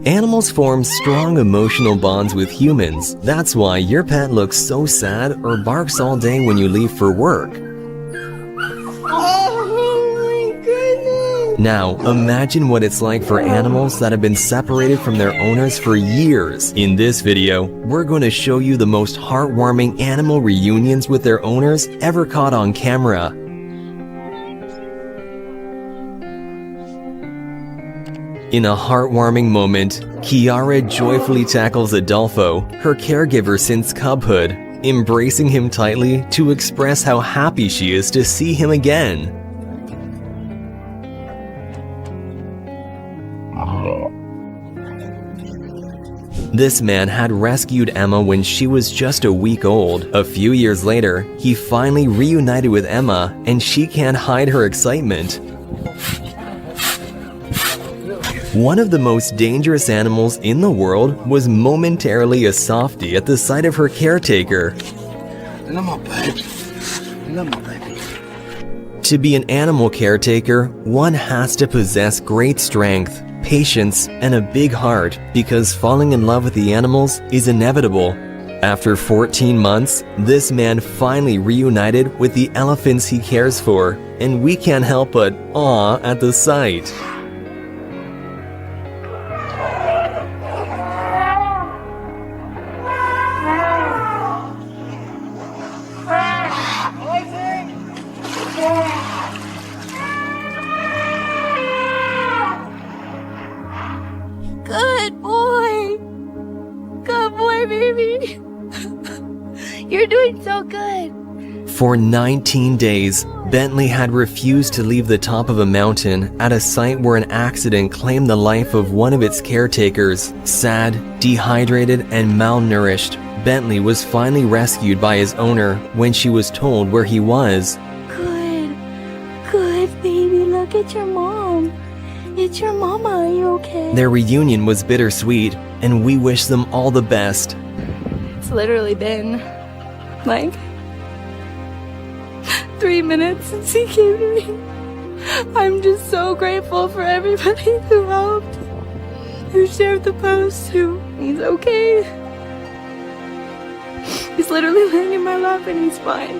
Animals form strong emotional bonds with humans. That's why your pet looks so sad or barks all day when you leave for work. Now, imagine what it's like for animals that have been separated from their owners for years. In this video, we're going to show you the most heartwarming animal reunions with their owners ever caught on camera. In a heartwarming moment, Kiara joyfully tackles Adolfo, her caregiver since cubhood, embracing him tightly to express how happy she is to see him again. This man had rescued Emma when she was just a week old. A few years later, he finally reunited with Emma, and she can't hide her excitement. One of the most dangerous animals in the world was momentarily a softie at the sight of her caretaker. To be an animal caretaker, one has to possess great strength, patience, and a big heart, because falling in love with the animals is inevitable. After 14 months, this man finally reunited with the elephants he cares for, and we can't help but awe at the sight. Good boy! Good boy, baby! You're doing so good! For 19 days, Bentley had refused to leave the top of a mountain at a site where an accident claimed the life of one of its caretakers. Sad, dehydrated, and malnourished, Bentley was finally rescued by his owner when she was told where he was. Good, baby, look at your mom. It's your mama, are you okay? Their reunion was bittersweet, and we wish them all the best. It's literally been, like, 3 minutes since he came to me. I'm just so grateful for everybody who helped, who shared the post, who, he's okay. He's literally laying in my lap and he's fine.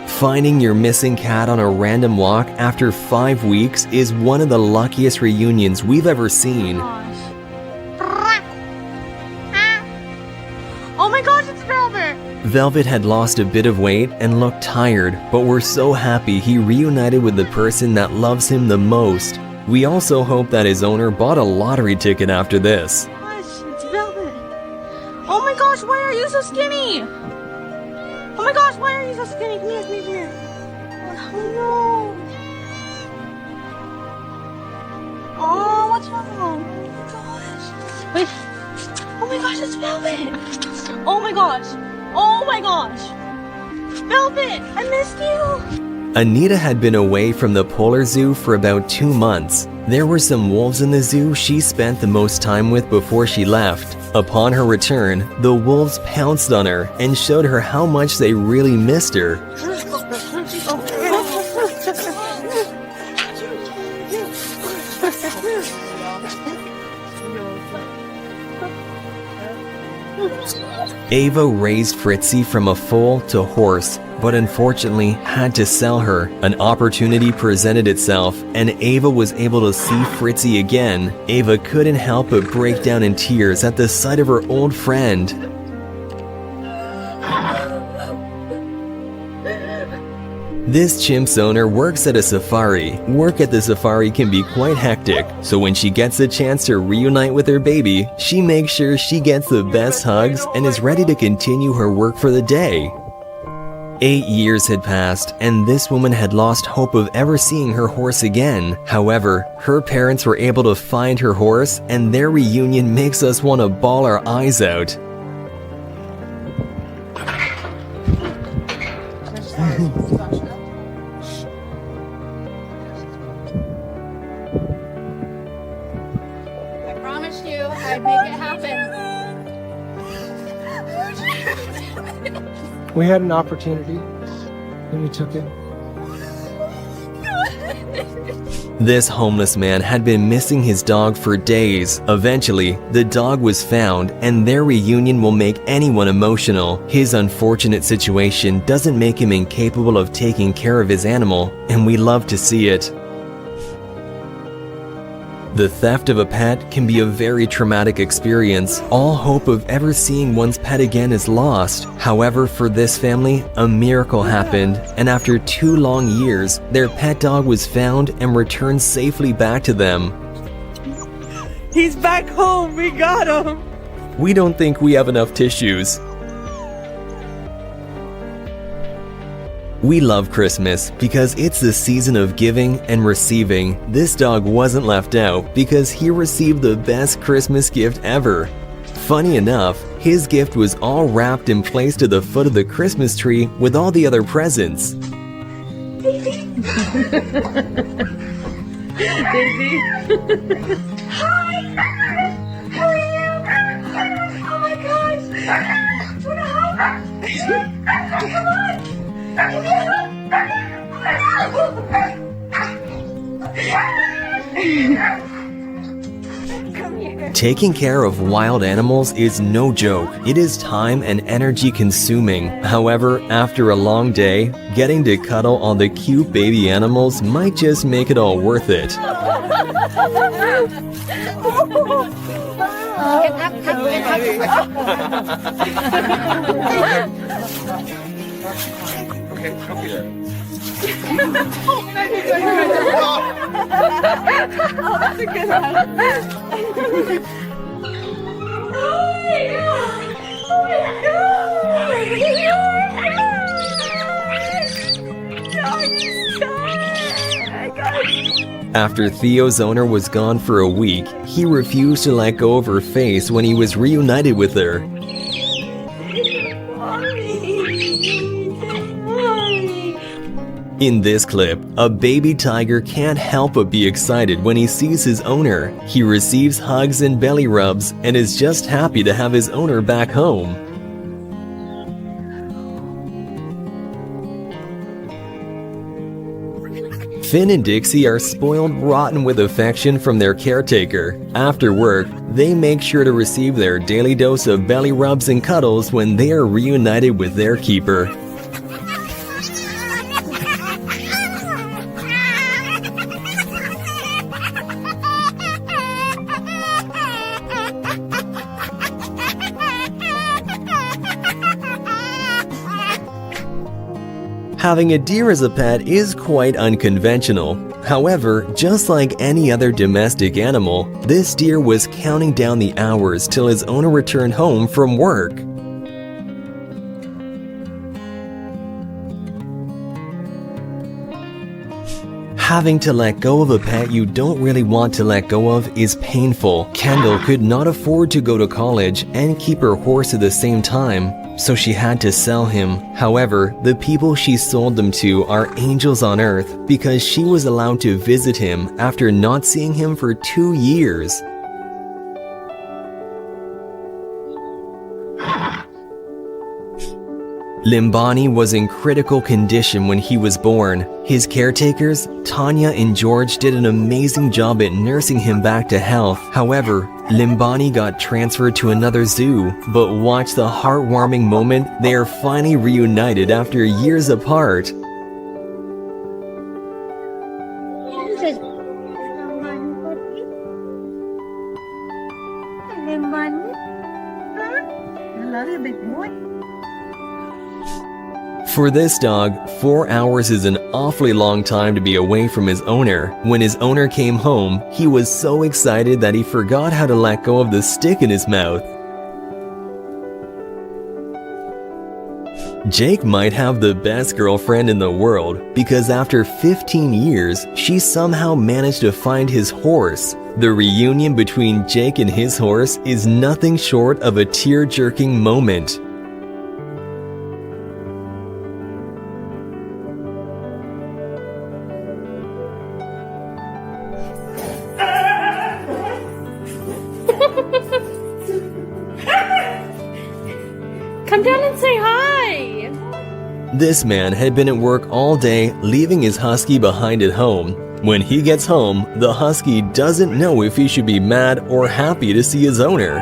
Finding your missing cat on a random walk after 5 weeks is one of the luckiest reunions we've ever seen. Oh my gosh, it's Velvet! Velvet had lost a bit of weight and looked tired, but we're so happy he reunited with the person that loves him the most. We also hope that his owner bought a lottery ticket after this. Gosh, it's Velvet. Oh my gosh, why are you so skinny? Oh my gosh, why are you so skinny? Come here, come here, come here. Oh no. Oh, what's wrong? Oh my gosh. Wait. Oh my gosh, it's Velvet. Oh my gosh. Oh my gosh. Velvet, I missed you. Anita had been away from the polar zoo for about 2 months. There were some wolves in the zoo she spent the most time with before she left. Upon her return, the wolves pounced on her and showed her how much they really missed her. Ava raised Fritzy from a foal to horse, but unfortunately had to sell her. An opportunity presented itself, and Ava was able to see Fritzy again. Ava couldn't help but break down in tears at the sight of her old friend. This chimp's owner works at a safari. Work at the safari can be quite hectic, so when she gets a chance to reunite with her baby, she makes sure she gets the best hugs and is ready to continue her work for the day. 8 years had passed, and this woman had lost hope of ever seeing her horse again. However, her parents were able to find her horse, and their reunion makes us want to bawl our eyes out. I promised you I'd make it happen. We had an opportunity, and we took it. This homeless man had been missing his dog for days. Eventually, the dog was found, and their reunion will make anyone emotional. His unfortunate situation doesn't make him incapable of taking care of his animal, and we love to see it. The theft of a pet can be a very traumatic experience. All hope of ever seeing one's pet again is lost. However, for this family, a miracle happened, and after 2 long years, their pet dog was found and returned safely back to them. He's back home. We got him. We don't think we have enough tissues. We love Christmas because it's the season of giving and receiving. This dog wasn't left out because he received the best Christmas gift ever. Funny enough, his gift was all wrapped and placed to the foot of the Christmas tree with all the other presents. Daisy. Hi. How are you? Oh my gosh. Come on. Taking care of wild animals is no joke. It is time and energy consuming. However, after a long day, getting to cuddle all the cute baby animals might just make it all worth it. Oh, that's a good one. After Theo's owner was gone for a week, he refused to let go of her face when he was reunited with her. In this clip, a baby tiger can't help but be excited when he sees his owner. He receives hugs and belly rubs and is just happy to have his owner back home. Finn and Dixie are spoiled rotten with affection from their caretaker. After work, they make sure to receive their daily dose of belly rubs and cuddles when they are reunited with their keeper. Having a deer as a pet is quite unconventional. However, just like any other domestic animal, this deer was counting down the hours till his owner returned home from work. Having to let go of a pet you don't really want to let go of is painful. Kendall could not afford to go to college and keep her horse at the same time, so she had to sell him. However, the people she sold them to are angels on earth because she was allowed to visit him after not seeing him for 2 years. Limbani was in critical condition when he was born. His caretakers, Tanya and George, did an amazing job at nursing him back to health. However, Limbani got transferred to another zoo, but watch the heartwarming moment. They are finally reunited after years apart. For this dog, 4 hours is an awfully long time to be away from his owner. When his owner came home, he was so excited that he forgot how to let go of the stick in his mouth. Jake might have the best girlfriend in the world because after 15 years, she somehow managed to find his horse. The reunion between Jake and his horse is nothing short of a tear-jerking moment. Come down and say hi! This man had been at work all day, leaving his husky behind at home. When he gets home, the husky doesn't know if he should be mad or happy to see his owner.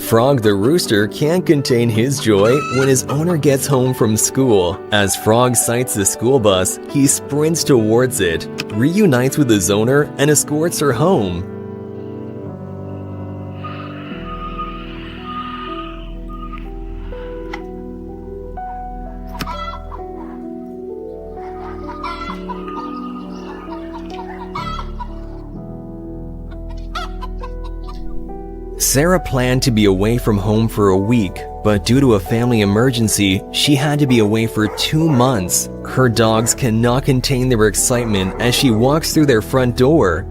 Frog the rooster can't contain his joy when his owner gets home from school. As Frog sights the school bus, he sprints towards it, reunites with his owner, and escorts her home. Sarah planned to be away from home for a week, but due to a family emergency, she had to be away for 2 months. Her dogs cannot contain their excitement as she walks through their front door.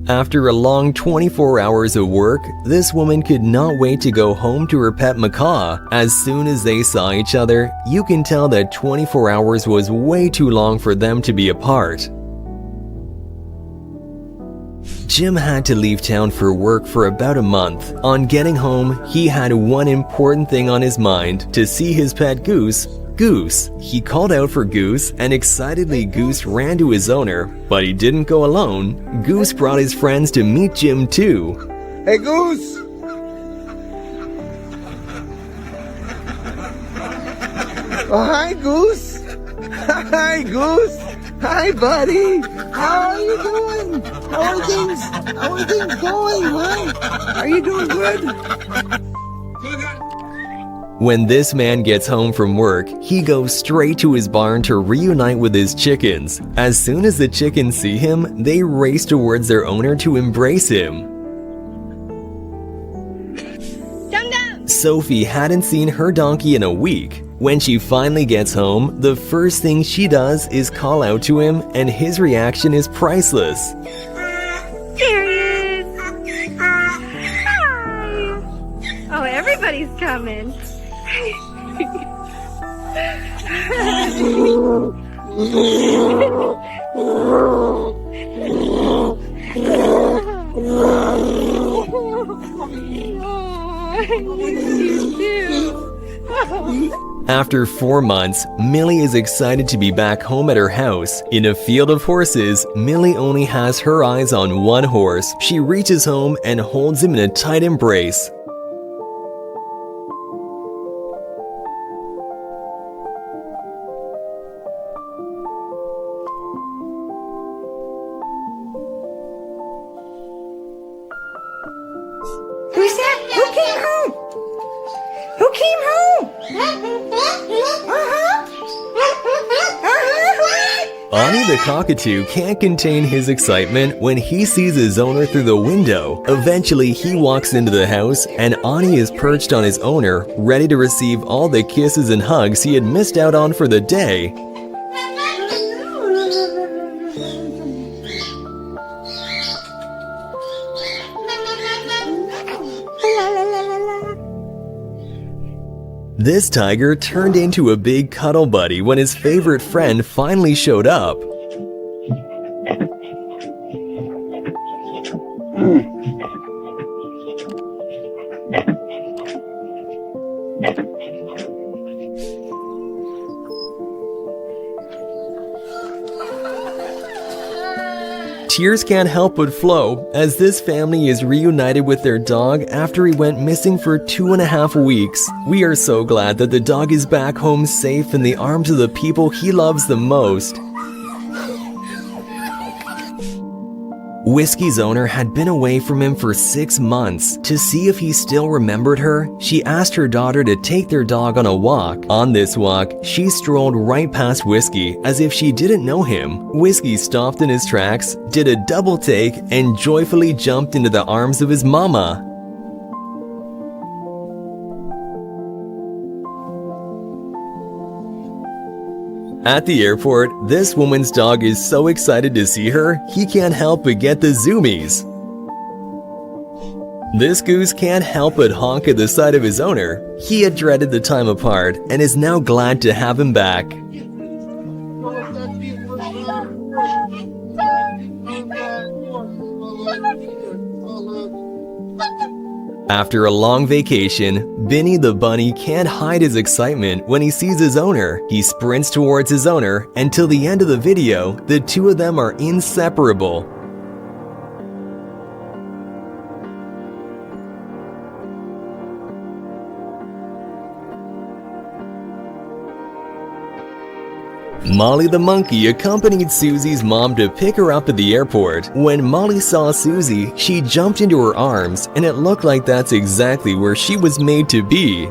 After a long 24 hours of work, this woman could not wait to go home to her pet macaw. As soon as they saw each other, you can tell that 24 hours was way too long for them to be apart. Jim had to leave town for work for about a month. On getting home, he had one important thing on his mind: to see his pet goose, Goose. He called out for Goose, and excitedly Goose ran to his owner, but he didn't go alone. Goose brought his friends to meet Jim too. Hey, Goose! Oh, hi, Goose! Hi, Goose! Hi, buddy! How are you doing? How are things? How are things going, huh? Are you doing good? When this man gets home from work, he goes straight to his barn to reunite with his chickens. As soon as the chickens see him, they race towards their owner to embrace him. Dum Dum! Sophie hadn't seen her donkey in a week. When she finally gets home, the first thing she does is call out to him, and his reaction is priceless. There he is! Hi! Oh, everybody's coming. After 4 months, Millie is excited to be back home at her house. In a field of horses, Millie only has her eyes on one horse. She reaches home and holds him in a tight embrace. Who's that? Who came home? Who came home? Ani the cockatoo can't contain his excitement when he sees his owner through the window. Eventually, he walks into the house, and Ani is perched on his owner, ready to receive all the kisses and hugs he had missed out on for the day. This tiger turned into a big cuddle buddy when his favorite friend finally showed up. Tears can't help but flow as this family is reunited with their dog after he went missing for 2.5 weeks. We are so glad that the dog is back home safe in the arms of the people he loves the most. Whiskey's owner had been away from him for 6 months. To see if he still remembered her, she asked her daughter to take their dog on a walk. On this walk, she strolled right past Whiskey as if she didn't know him. Whiskey stopped in his tracks, did a double take, and joyfully jumped into the arms of his mama. At the airport, this woman's dog is so excited to see her, he can't help but get the zoomies. This goose can't help but honk at the sight of his owner. He had dreaded the time apart and is now glad to have him back. After a long vacation, Benny the bunny can't hide his excitement when he sees his owner. He sprints towards his owner, and till the end of the video, the two of them are inseparable. Molly the monkey accompanied Susie's mom to pick her up at the airport. When Molly saw Susie, she jumped into her arms, and it looked like that's exactly where she was made to be.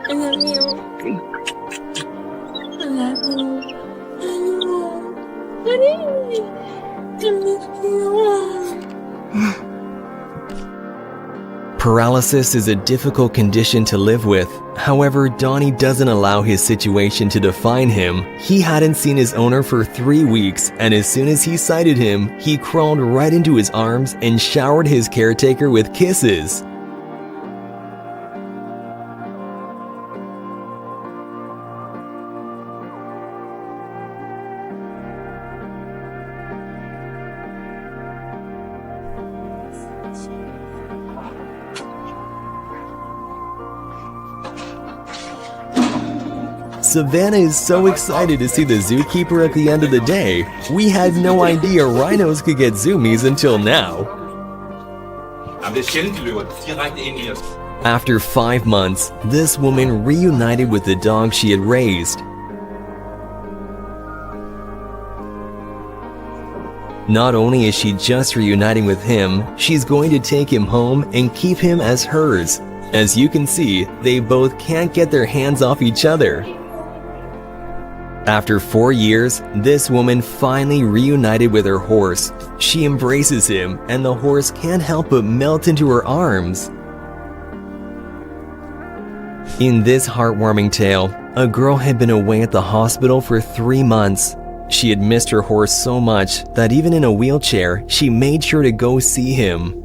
I love you. I love you. I miss you. Paralysis is a difficult condition to live with. However, Donnie doesn't allow his situation to define him. He hadn't seen his owner for 3 weeks, and as soon as he sighted him, he crawled right into his arms and showered his caretaker with kisses. Savannah is so excited to see the zookeeper at the end of the day. We had no idea rhinos could get zoomies until now. After 5 months, this woman reunited with the dog she had raised. Not only is she just reuniting with him, she's going to take him home and keep him as hers. As you can see, they both can't get their hands off each other. After 4 years, this woman finally reunited with her horse. She embraces him, and the horse can't help but melt into her arms. In this heartwarming tale, a girl had been away at the hospital for 3 months. She had missed her horse so much that even in a wheelchair, she made sure to go see him.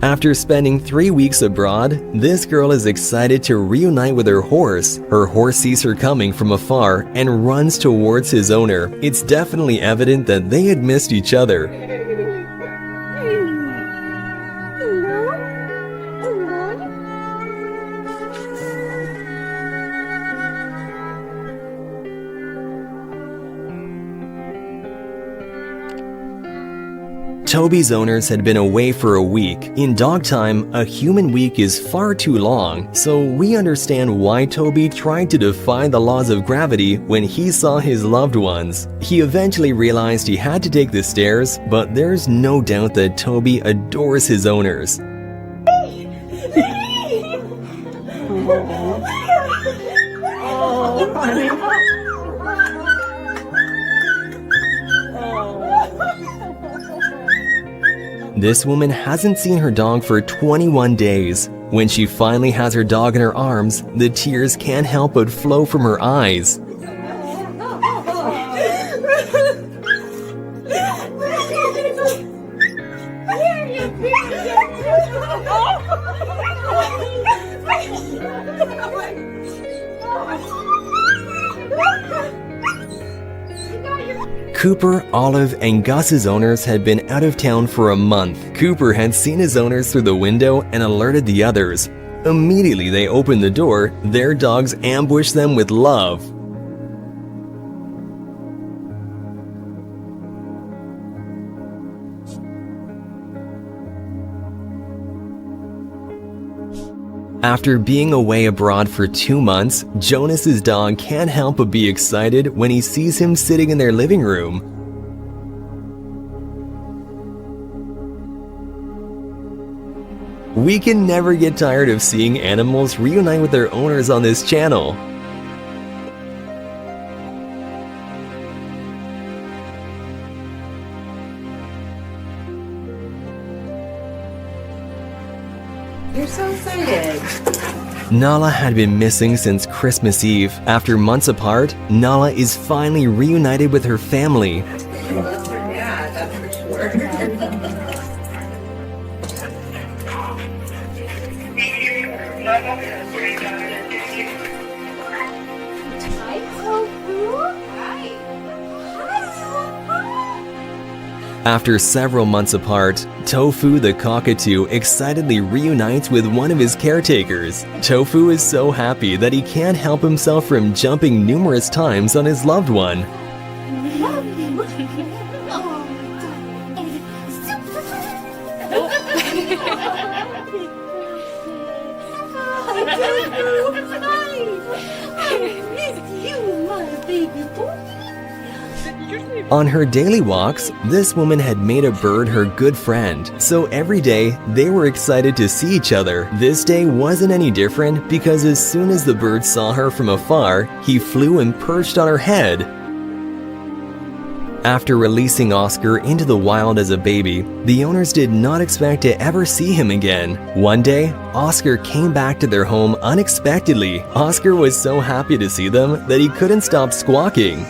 After spending 3 weeks abroad, this girl is excited to reunite with her horse. Her horse sees her coming from afar and runs towards his owner. It's definitely evident that they had missed each other. Toby's owners had been away for a week. In dog time, a human week is far too long, so we understand why Toby tried to defy the laws of gravity when he saw his loved ones. He eventually realized he had to take the stairs, but there's no doubt that Toby adores his owners. This woman hasn't seen her dog for 21 days. When she finally has her dog in her arms, the tears can't help but flow from her eyes. Cooper, Olive, and Gus's owners had been out of town for a month. Cooper had seen his owners through the window and alerted the others. Immediately they opened the door, their dogs ambushed them with love. After being away abroad for 2 months, Jonas's dog can't help but be excited when he sees him sitting in their living room. We can never get tired of seeing animals reunite with their owners on this channel. You're so excited. Nala had been missing since Christmas Eve. After months apart, Nala is finally reunited with her family. After several months apart, Tofu the cockatoo excitedly reunites with one of his caretakers. Tofu is so happy that he can't help himself from jumping numerous times on his loved one. On her daily walks, this woman had made a bird her good friend, so every day they were excited to see each other. This day wasn't any different because as soon as the bird saw her from afar, he flew and perched on her head. After releasing Oscar into the wild as a baby, the owners did not expect to ever see him again. One day, Oscar came back to their home unexpectedly. Oscar was so happy to see them that he couldn't stop squawking.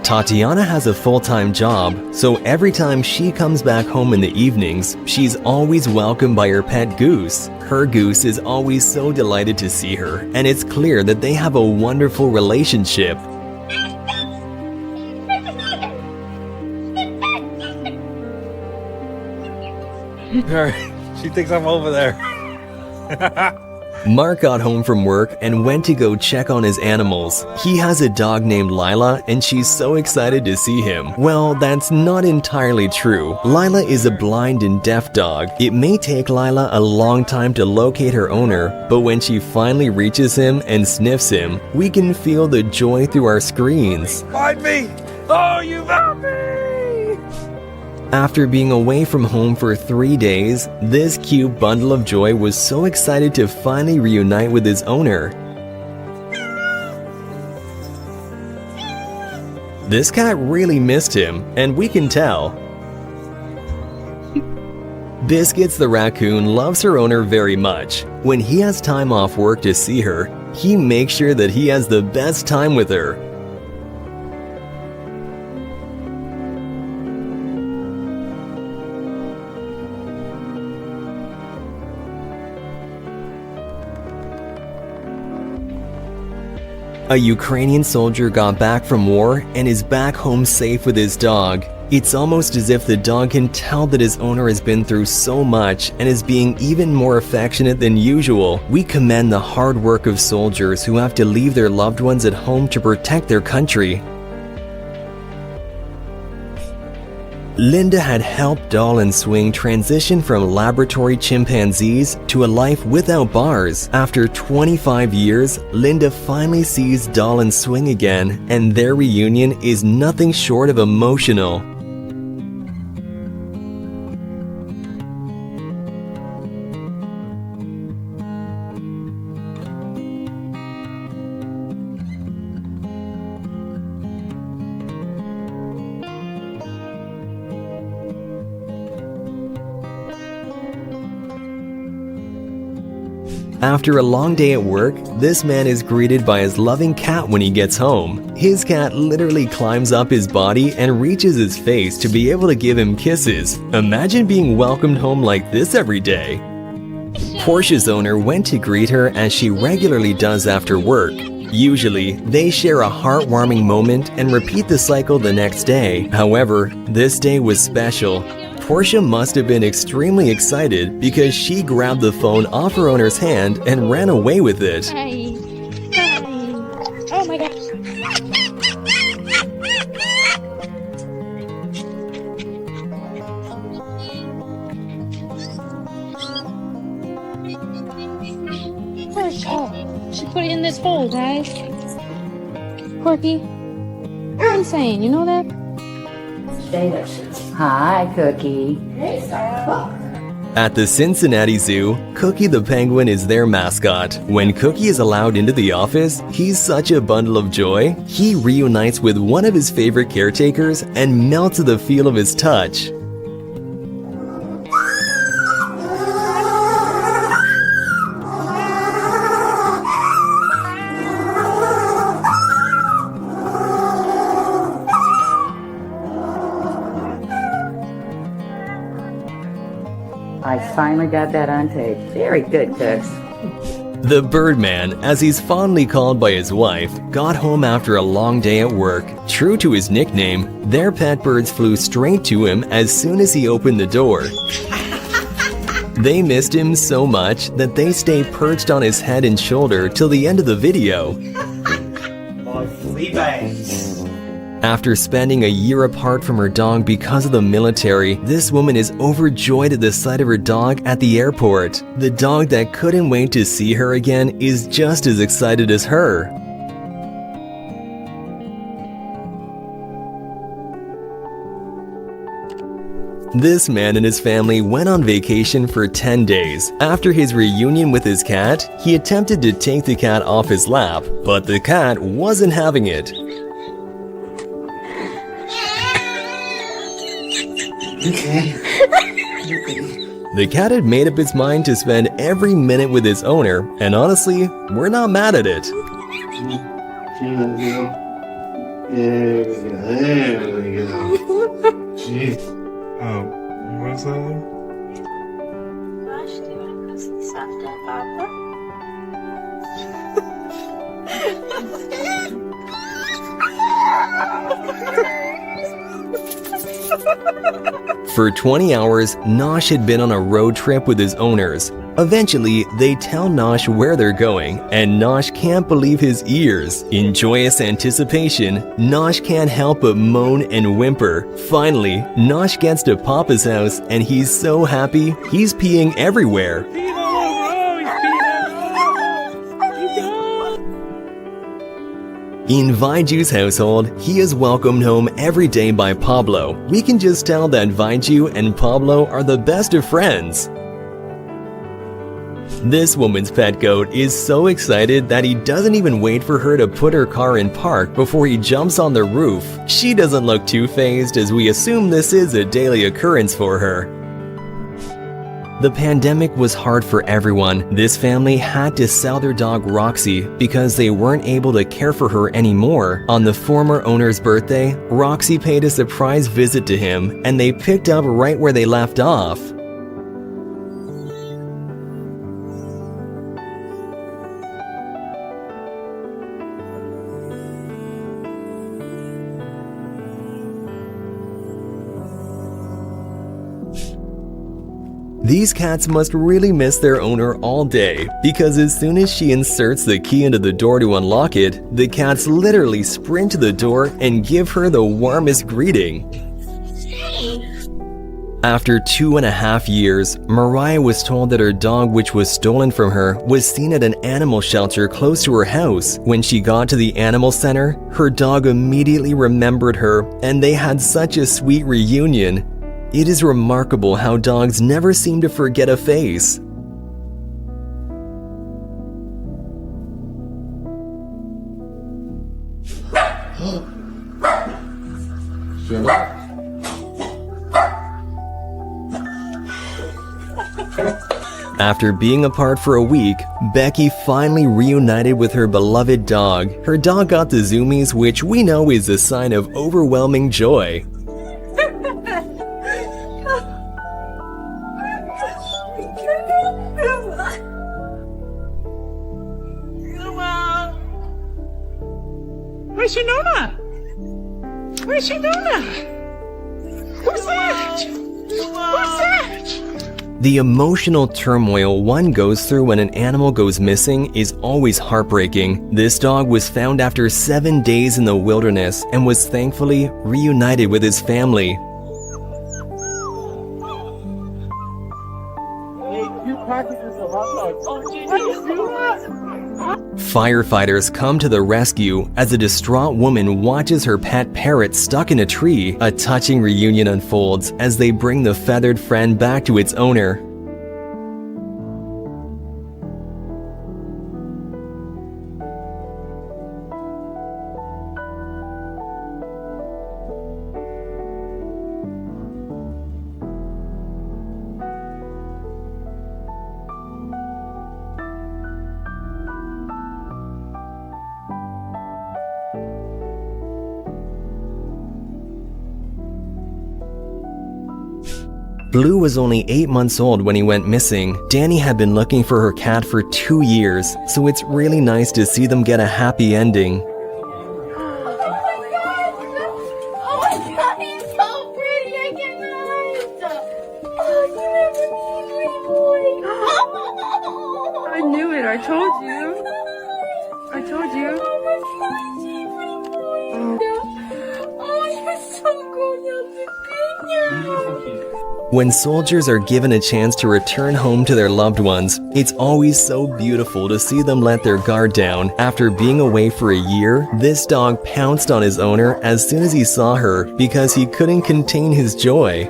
Tatiana has a full-time job, so every time she comes back home in the evenings, she's always welcomed by her pet goose. Her goose is always so delighted to see her, and it's clear that they have a wonderful relationship. She thinks I'm over there. Mark got home from work and went to go check on his animals. He has a dog named Lila and she's so excited to see him. Well, that's not entirely true. Lila is a blind and deaf dog. It may take Lila a long time to locate her owner, but when she finally reaches him and sniffs him, we can feel the joy through our screens. Find me! Oh, you found me! After being away from home for 3 days, this cute bundle of joy was so excited to finally reunite with his owner. This cat really missed him, and we can tell. Biscuits the raccoon loves her owner very much. When he has time off work to see her, he makes sure that he has the best time with her. A Ukrainian soldier got back from war and is back home safe with his dog. It's almost as if the dog can tell that his owner has been through so much and is being even more affectionate than usual. We commend the hard work of soldiers who have to leave their loved ones at home to protect their country. Linda had helped Doll and Swing transition from laboratory chimpanzees to a life without bars. After 25 years, Linda finally sees Doll and Swing again, and their reunion is nothing short of emotional. After a long day at work, this man is greeted by his loving cat when he gets home. His cat literally climbs up his body and reaches his face to be able to give him kisses. Imagine being welcomed home like this every day. Portia's owner went to greet her as she regularly does after work. Usually, they share a heartwarming moment and repeat the cycle the next day. However, this day was special. Portia must have been extremely excited because she grabbed the phone off her owner's hand and ran away with it. Hi. Hi. Oh my gosh. Where's she put it in this hole, guys. Corky, what are you saying? You know that? Hi, Cookie. At the Cincinnati Zoo, Cookie the penguin is their mascot. When Cookie is allowed into the office, he's such a bundle of joy. He reunites with one of his favorite caretakers and melts at the feel of his touch. I finally got that on tape. Very good, Cooks. The Birdman, as he's fondly called by his wife, got home after a long day at work. True to his nickname, their pet birds flew straight to him as soon as he opened the door. They missed him so much that they stay perched on his head and shoulder till the end of the video. After spending a year apart from her dog because of the military, this woman is overjoyed at the sight of her dog at the airport. The dog that couldn't wait to see her again is just as excited as her. This man and his family went on vacation for 10 days. After his reunion with his cat, he attempted to take the cat off his lap, but the cat wasn't having it. The cat had made up its mind to spend every minute with its owner, and honestly, we're not mad at it. What is that? Gosh, do you want to press the soft on Papa? For 20 hours, Nosh had been on a road trip with his owners. Eventually, they tell Nosh where they're going, and Nosh can't believe his ears. In joyous anticipation, Nosh can't help but moan and whimper. Finally, Nosh gets to Papa's house, and he's so happy, he's peeing everywhere. In Vaiju's household, he is welcomed home every day by Pablo. We can just tell that Vaiju and Pablo are the best of friends. This woman's pet goat is so excited that he doesn't even wait for her to put her car in park before he jumps on the roof. She doesn't look too fazed, as we assume this is a daily occurrence for her. The pandemic was hard for everyone. This family had to sell their dog Roxy because they weren't able to care for her anymore. On the former owner's birthday, Roxy paid a surprise visit to him, and they picked up right where they left off. These cats must really miss their owner all day, because as soon as she inserts the key into the door to unlock it, the cats literally sprint to the door and give her the warmest greeting. After 2.5 years, Mariah was told that her dog, which was stolen from her, was seen at an animal shelter close to her house. When she got to the animal center, her dog immediately remembered her, and they had such a sweet reunion. It is remarkable how dogs never seem to forget a face. After being apart for a week, Becky finally reunited with her beloved dog. Her dog got the zoomies, which we know is a sign of overwhelming joy. Where's your Nona? Where's your Nona? Who's that? Who's that? The emotional turmoil one goes through when an animal goes missing is always heartbreaking. This dog was found after 7 days in the wilderness and was thankfully reunited with his family. Firefighters come to the rescue as a distraught woman watches her pet parrot stuck in a tree. A touching reunion unfolds as they bring the feathered friend back to its owner. Blue was only 8 months old when he went missing. Danny had been looking for her cat for 2 years, so it's really nice to see them get a happy ending. I knew it. I told you. I told you. When soldiers are given a chance to return home to their loved ones, it's always so beautiful to see them let their guard down. After being away for a year, this dog pounced on his owner as soon as he saw her because he couldn't contain his joy.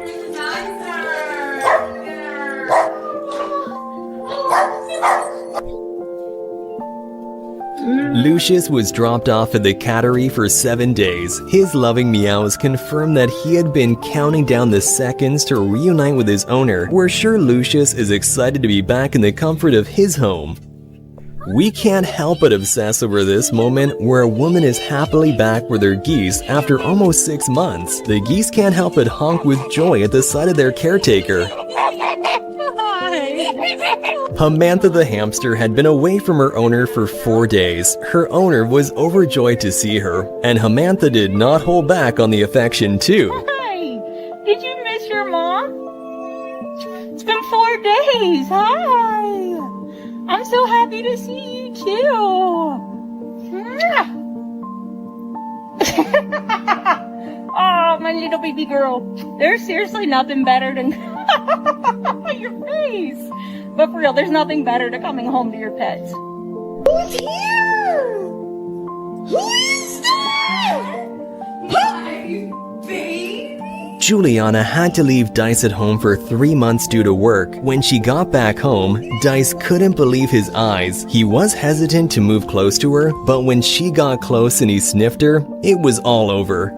Lucius was dropped off at the cattery for 7 days. His loving meows confirmed that he had been counting down the seconds to reunite with his owner. We're sure Lucius is excited to be back in the comfort of his home. We can't help but obsess over this moment where a woman is happily back with her geese after almost 6 months. The geese can't help but honk with joy at the sight of their caretaker. Hamantha the hamster had been away from her owner for 4 days. Her owner was overjoyed to see her, and Hamantha did not hold back on the affection too. Hi! Did you miss your mom? It's been 4 days. Hi! I'm so happy to see you too. Oh, my little baby girl. There's seriously nothing better than your face. But for real, there's nothing better to coming home to your pets. Who's here? Who is there? Hi, baby. Juliana had to leave Dice at home for 3 months due to work. When she got back home, Dice couldn't believe his eyes. He was hesitant to move close to her, but when she got close and he sniffed her, it was all over.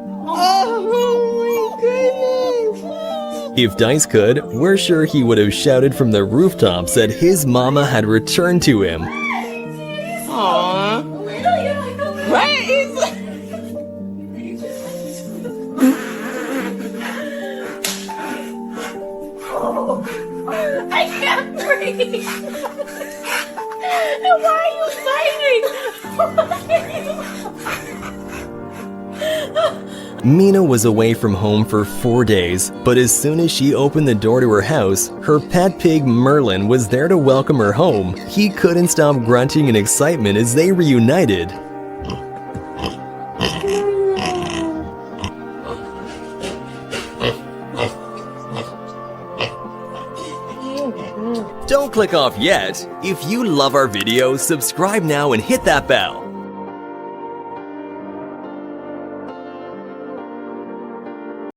If Dice could, we're sure he would have shouted from the rooftops that his mama had returned to him. Aww. Right? I can't breathe. Why are you fighting? Mina was away from home for 4 days, but as soon as she opened the door to her house, her pet pig Merlin was there to welcome her home. He couldn't stop grunting in excitement as they reunited. Don't click off yet. If you love our videos, subscribe now and hit that bell.